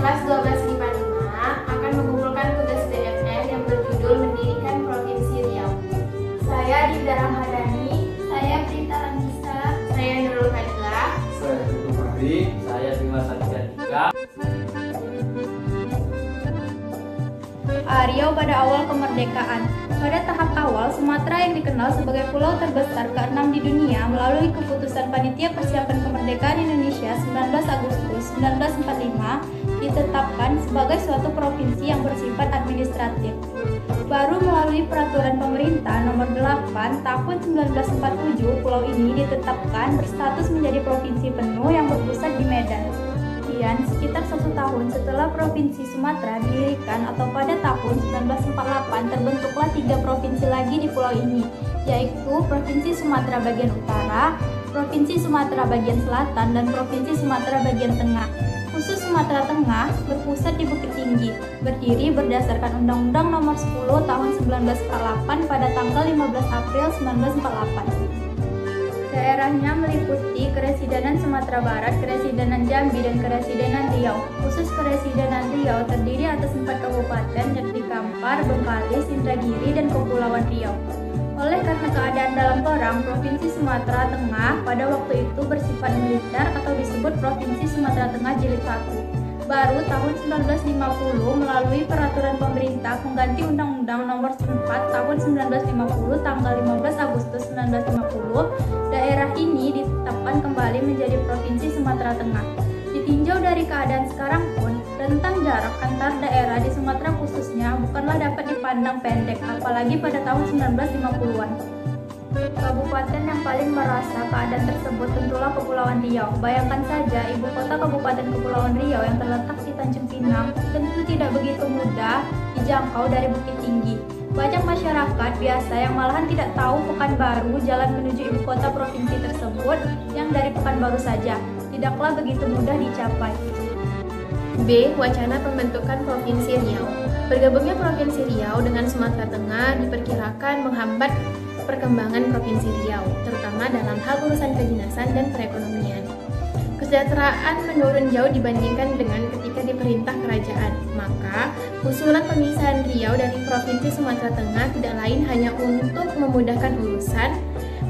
kelas 12 IPA 5 akan mengumpulkan tugas DFN yang berjudul Mendirikan Provinsi Riau. Saya Dinda Rahmadani, saya Prita Anissa, saya Nurul Fadila, saya Tutu Fahri, saya Bima Satya. Riau pada awal kemerdekaan. Pada tahap awal, Sumatera yang dikenal sebagai pulau terbesar ke-6 di dunia melalui keputusan Panitia Persiapan Kemerdekaan Indonesia 19 Agustus 1945 ditetapkan sebagai suatu provinsi yang bersifat administratif. Baru melalui peraturan pemerintah nomor 8 tahun 1947, pulau ini ditetapkan berstatus menjadi provinsi penuh yang berpusat di Medan. Kemudian, sekitar 1 tahun setelah Provinsi Sumatera didirikan atau pada tahun 1948 terbentuklah 3 provinsi lagi di pulau ini, yaitu Provinsi Sumatera bagian Utara, Provinsi Sumatera bagian Selatan, dan Provinsi Sumatera bagian Tengah. Khusus Sumatera Tengah berpusat di Bukit Tinggi, berdiri berdasarkan Undang-Undang Nomor 10 Tahun 1948 pada tanggal 15 April 1948. Daerahnya meliputi Keresidenan Sumatera Barat, Keresidenan Jambi, dan Keresidenan Riau. Khusus Keresidenan Riau terdiri atas 4 kabupaten, yakni Kampar, Bengkalis, Indragiri, dan Kepulauan Riau. Oleh karena keadaan dalam perang, Provinsi Sumatera Tengah pada waktu itu bersifat militer atau disebut Provinsi Sumatera Tengah Jilid 1. Baru tahun 1950 melalui peraturan pemerintah pengganti Undang-Undang Nomor 4 Tahun 1950 tanggal 15 Agustus 1950, daerah ini ditetapkan kembali menjadi Provinsi Sumatera Tengah. Ditinjau dari keadaan sekarang pun, rentang jarak antar daerah di Sumatera khususnya bukanlah dapat dipandang pendek, apalagi pada tahun 1950-an. Kabupaten yang paling merasa keadaan tersebut tentulah Kepulauan Riau. Bayangkan saja, ibu kota Kabupaten Kepulauan Riau yang terletak di Tanjung Pinang tentu tidak begitu mudah dijangkau dari Bukit Tinggi. Banyak masyarakat biasa yang malahan tidak tahu Pekanbaru, jalan menuju ibu kota provinsi tersebut, yang dari Pekanbaru saja tidaklah begitu mudah dicapai. B. Wacana pembentukan Provinsi Riau. Bergabungnya Provinsi Riau dengan Sumatera Tengah diperkirakan menghambat perkembangan Provinsi Riau, terutama dalam hal urusan kedinasan dan perekonomian. Kesejahteraan menurun jauh dibandingkan dengan ketika diperintah kerajaan. Maka, usulan pemisahan Riau dari Provinsi Sumatera Tengah tidak lain hanya untuk memudahkan urusan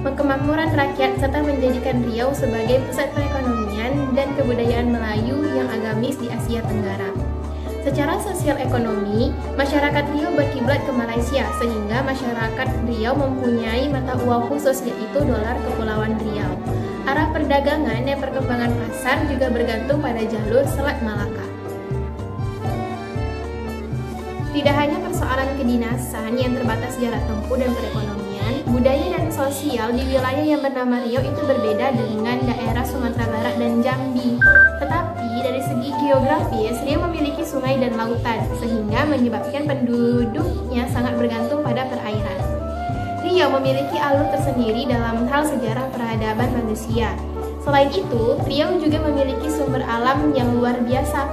kemakmuran rakyat serta menjadikan Riau sebagai pusat perekonomian dan kebudayaan Melayu yang agamis di Asia Tenggara. Secara sosial ekonomi, masyarakat Riau berkiblat ke Malaysia sehingga masyarakat Riau mempunyai mata uang khusus yaitu dolar Kepulauan Riau. Arah perdagangan dan perkembangan pasar juga bergantung pada jalur Selat Malaka. Tidak hanya persoalan kedinasan yang terbatas jarak tempuh dan perekonomian, budaya dan sosial di wilayah yang bernama Riau itu berbeda dengan daerah Sumatera Barat dan Jambi. Tetapi dari segi geografis, Riau memiliki sungai dan lautan, sehingga menyebabkan penduduknya sangat bergantung pada perairan. Riau memiliki alur tersendiri dalam hal sejarah peradaban manusia. Selain itu, Riau juga memiliki sumber alam yang luar biasa.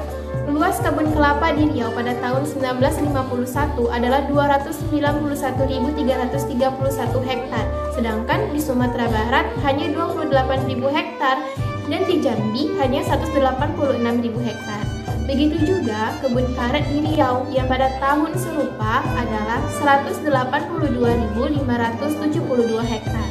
Luas kebun kelapa di Riau pada tahun 1951 adalah 291.331 hektar, sedangkan di Sumatera Barat hanya 28.000 hektar dan di Jambi hanya 186.000 hektar. Begitu juga kebun karet di Riau yang pada tahun serupa adalah 182.572 hektar.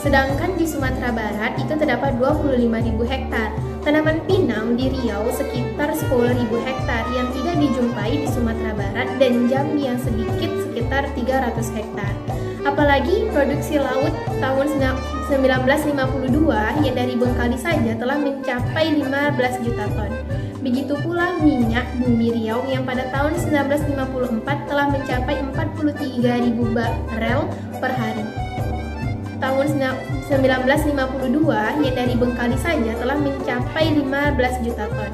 Sedangkan di Sumatera Barat itu terdapat 25.000 hektar. Tanaman pinang di Riau sekitar 10.000 hektar yang tidak dijumpai di Sumatera Barat dan Jambi yang sedikit sekitar 300 hektar. Apalagi produksi laut tahun 1952 yang dari Bengkalis saja telah mencapai 15 juta ton. Begitu pula minyak bumi Riau yang pada tahun 1954 telah mencapai 43.000 barel per hari. Tahun 1952 yang dari Bengkalis saja telah mencapai 15 juta ton.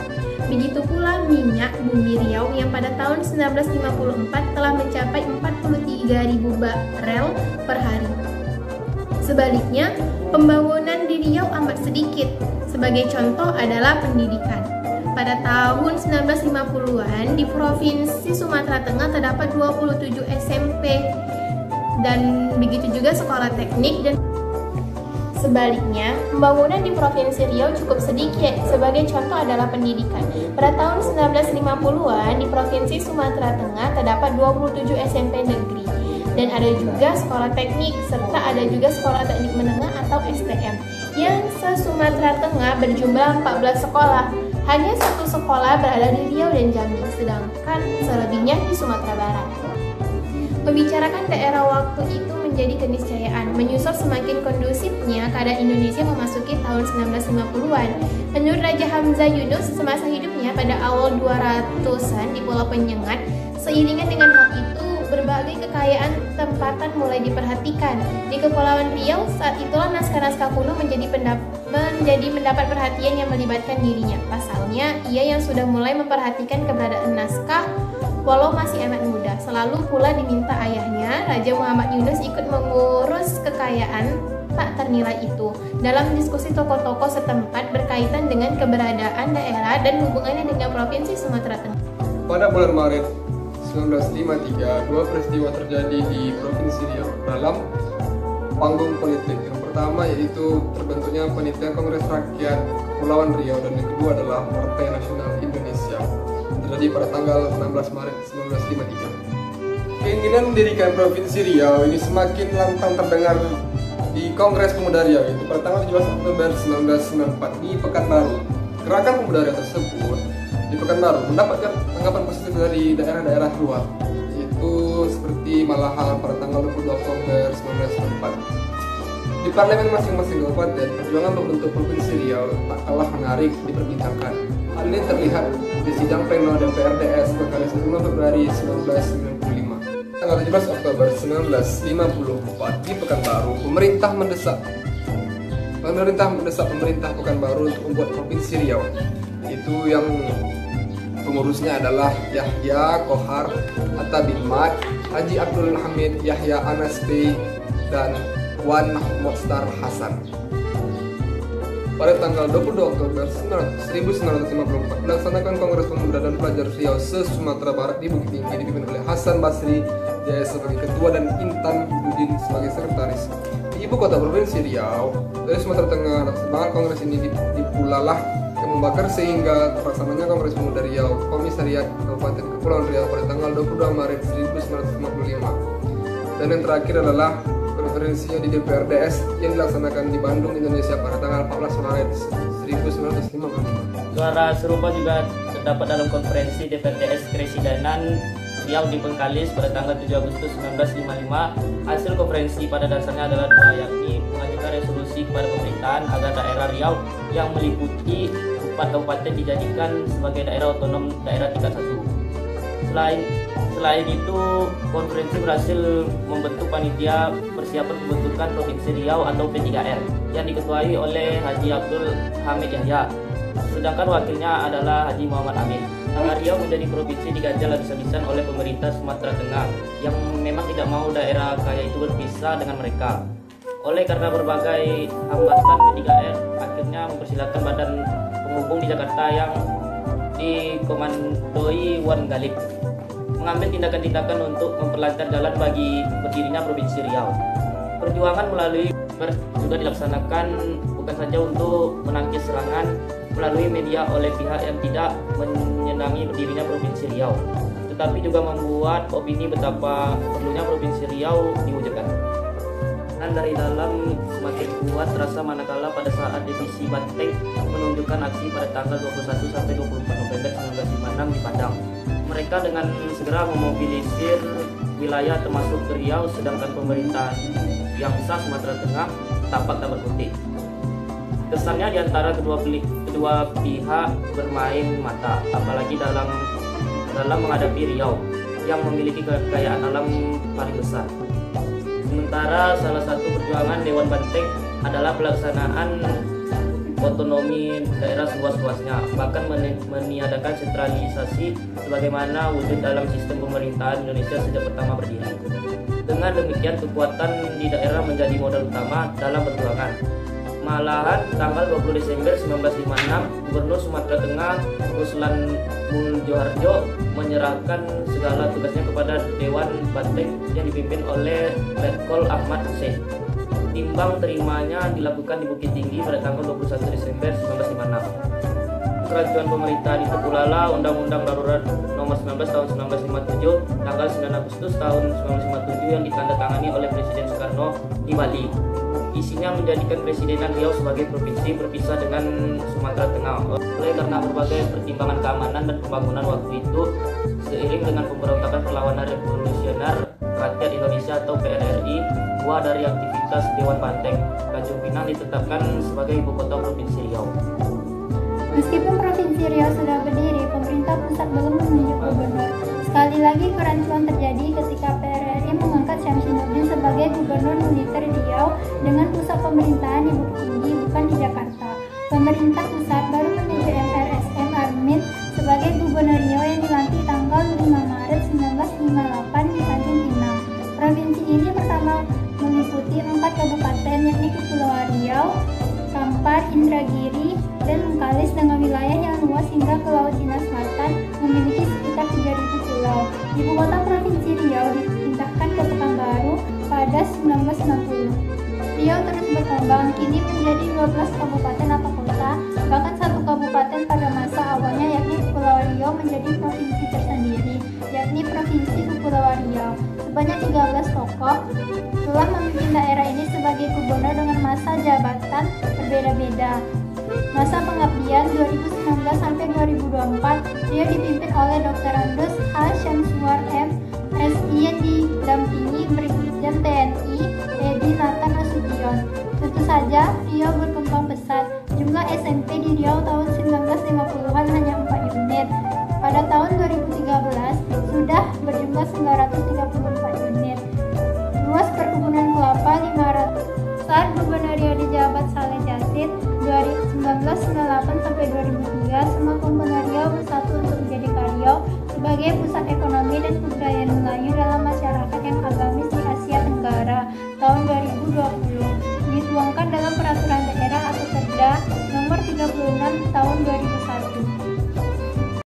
Begitu pula minyak bumi Riau yang pada tahun 1954 telah mencapai 43.000 barel per hari. Sebaliknya, pembangunan di Riau amat sedikit. Sebagai contoh adalah pendidikan. Pada tahun 1950-an di Provinsi Sumatera Tengah terdapat 27 SMP dan begitu juga sekolah teknik dan Sebaliknya, pembangunan di Provinsi Riau cukup sedikit. Sebagai contoh adalah pendidikan. Pada tahun 1950-an, di Provinsi Sumatera Tengah terdapat 27 SMP negeri. Dan ada juga sekolah teknik, serta ada juga sekolah teknik menengah atau STM. Yang se-Sumatera Tengah berjumlah 14 sekolah. Hanya satu sekolah berada di Riau dan Jambi, sedangkan selebihnya di Sumatera Barat. Membicarakan daerah waktu itu menjadi keniscayaan, menyusul semakin kondusifnya keadaan Indonesia memasuki tahun 1950-an. Menurut Raja Hamzah Yunus, semasa hidupnya pada awal 200-an di Pulau Penyengat, seiringan dengan hal itu, berbagai kekayaan tempatan mulai diperhatikan. Di Kepulauan Riau, saat itulah naskah-naskah kuno menjadi mendapat perhatian yang melibatkan dirinya. Pasalnya, ia yang sudah mulai memperhatikan keberadaan naskah walau masih amat muda. Selalu pula diminta ayahnya, Raja Muhammad Yunus, ikut mengurus kekayaan tak ternilai itu. Dalam diskusi tokoh-tokoh setempat berkaitan dengan keberadaan daerah dan hubungannya dengan Provinsi Sumatera Tengah. Pada bulan Maret 1953, dua peristiwa terjadi di Provinsi Riau dalam panggung politik. Yang pertama yaitu terbentuknya Panitia Kongres Rakyat Kepulauan Riau, dan yang kedua adalah Partai Nasional Indonesia, terjadi pada tanggal 16 Maret 1953. Keinginan mendirikan Provinsi Riau ini semakin lantang terdengar di Kongres Pemuda Riau, itu pada tanggal 17 Oktober 1994 di Pekanbaru. Gerakan Pemuda Riau tersebut di Pekanbaru mendapatkan tanggapan positif dari daerah-daerah luar, yaitu seperti Malahan pada tanggal 22 Oktober 1994. Di parlemen masing-masing kabupaten, perjuangan membentuk Provinsi Riau tak kalah menarik diperbincangkan. Hal ini terlihat di sidang pleno DPRDS pada 5 Februari 1995. Tanggal 17 Oktober 1954 di Pekanbaru, pemerintah mendesak pemerintah Pekanbaru untuk membuat Provinsi Riau. Itu yang pengurusnya adalah Yahya Kohar, Atta bin Mat, Haji Abdul Hamid, Yahya Anas B, dan Wan Mokhtar Hasan. Pada tanggal 22 Oktober 1954 dilaksanakan Kongres Pemuda dan Pelajar Riau se-Sumatera Barat di Bukit Tinggi, dipimpin oleh Hasan Basri Jaya sebagai ketua dan Intan Budin sebagai sekretaris. Di ibu kota Provinsi Riau dari Sumatera Tengah, semangat kongres ini dipulalah yang membakar sehingga terlaksananya Kongres Pemuda Riau Komisariat Kabupaten Kepulauan Riau pada tanggal 22 Maret 1955. Dan yang terakhir adalah konferensinya di DPRDS yang dilaksanakan di Bandung, Indonesia pada tanggal 14 Maret 1955. Suara serupa juga terdapat dalam konferensi DPRDS Kresidenan Riau di Bengkalis pada tanggal 7 Agustus 1955. Hasil konferensi pada dasarnya adalah dua, yakni mengajukan resolusi kepada pemerintahan agar daerah Riau yang meliputi 4 kabupaten dijadikan sebagai daerah otonom daerah tingkat 1. Selain itu, konferensi berhasil membentuk panitia persiapan pembentukan Provinsi Riau atau P3R yang diketuai oleh Haji Abdul Hamid Yahya, sedangkan wakilnya adalah Haji Muhammad Amin. Riau menjadi provinsi diganjal habis-habisan oleh pemerintah Sumatera Tengah yang memang tidak mau daerah kaya itu berpisah dengan mereka. Oleh karena berbagai hambatan, P3R akhirnya mempersilahkan badan penghubung di Jakarta yang dikomandoi Wan Galib mengambil tindakan-tindakan untuk memperlancar jalan bagi berdirinya Provinsi Riau. Perjuangan melalui juga dilaksanakan bukan saja untuk menangkis serangan melalui media oleh pihak yang tidak menyenangi berdirinya Provinsi Riau, tetapi juga membuat opini betapa perlunya Provinsi Riau diwujudkan. Dan dari dalam semakin kuat terasa manakala pada saat divisi Banteng menunjukkan aksi pada tanggal 21 sampai 24 November 1956 di Padang. Mereka dengan segera memobilisir wilayah termasuk Riau, sedangkan pemerintah yang sah Sumatera Tengah tampak tak berkutik. Kesannya di antara kedua pihak bermain mata, apalagi dalam menghadapi Riau yang memiliki kekayaan alam paling besar. Sementara salah satu perjuangan Dewan Banteng adalah pelaksanaan otonomi daerah seluas-luasnya, bahkan meniadakan sentralisasi sebagaimana wujud dalam sistem pemerintahan Indonesia sejak pertama berdiri. Dengan demikian, kekuatan di daerah menjadi modal utama dalam perjuangan. Malahan tanggal 20 Desember 1956, Gubernur Sumatera Tengah Ruslan Muljoharjo menyerahkan segala tugasnya kepada Dewan Banteng yang dipimpin oleh Letkol Ahmad Hussein. ketimbang terimanya dilakukan di Bukit Tinggi pada tanggal 21 Desember 1956. Kerajuan pemerintahan itu pula lah Undang-Undang Darurat Nomor 19 tahun 1957 tanggal 9 Agustus tahun 1957 yang ditandatangani oleh Presiden Soekarno di Bali. Isinya menjadikan Presidenan Riau sebagai provinsi berpisah dengan Sumatera Tengah. Oleh karena berbagai pertimbangan keamanan dan pembangunan waktu itu, seiring dengan pemberontakan perlawanan revolusioner rakyat Indonesia atau PRRI, buah dari aktivitas Dewan Banteng, Tanjung Pinang ditetapkan sebagai ibu kota Provinsi Riau. Meskipun Provinsi Riau sudah berdiri, pemerintah pusat belum menunjuk gubernur. Sekali lagi kerancuan terjadi ketika PRRI mengangkat Syamsuddin sebagai gubernur militer Riau dengan pusat pemerintahan di Bukit Tinggi, bukan di Jakarta. Pemerintah pusat baru menunjuk MRSM Armin sebagai gubernur Riau yang dilantik tanggal 5 Maret 1958 di Tanjung Pinang. Provinsi ini pertama meliputi 4 kabupaten, yakni Kepulauan Riau, Kampar, Indragiri, dan Bengkalis dengan wilayah yang luas hingga ke Laut Cina Selatan, memiliki sekitar 3.000 pulau. Ibu kota Provinsi Riau dipindahkan ke Pekanbaru pada 1960. Riau terus berkembang, kini menjadi 12 kabupaten atau kota, bahkan satu kabupaten pada masa awalnya yakni Kepulauan Riau menjadi provinsi tersendiri, yakni Provinsi Kepulauan Riau. Sebanyak 13 tokoh telah memimpin daerah ini sebagai gubernur dengan masa jabatan berbeda-beda. Masa pengabdian 2019 sampai 2024, Riau dipimpin oleh Dr. Andos H. Syamsuar M. SI yang didampingi Brigjen TNI Edi Nathan Nasution. Tentu saja, Riau berkembang pesat. Jumlah SMP di Riau tahun 1950-an hanya 4 unit. Pada tahun 2013, sudah berjumlah 934 unit. Luas perkebunan kelapa 500. Saat Gubernur Riau dijabat Saleh Jasid 1998 sampai 2003, semua Gubernur Riau bersatu untuk menjadikan Riau sebagai pusat ekonomi dan kebudayaan Melayu dalam masyarakat yang agamis di Asia Tenggara tahun 2020, dituangkan dalam Peraturan Daerah atau Perda Nomor 36 tahun 2001.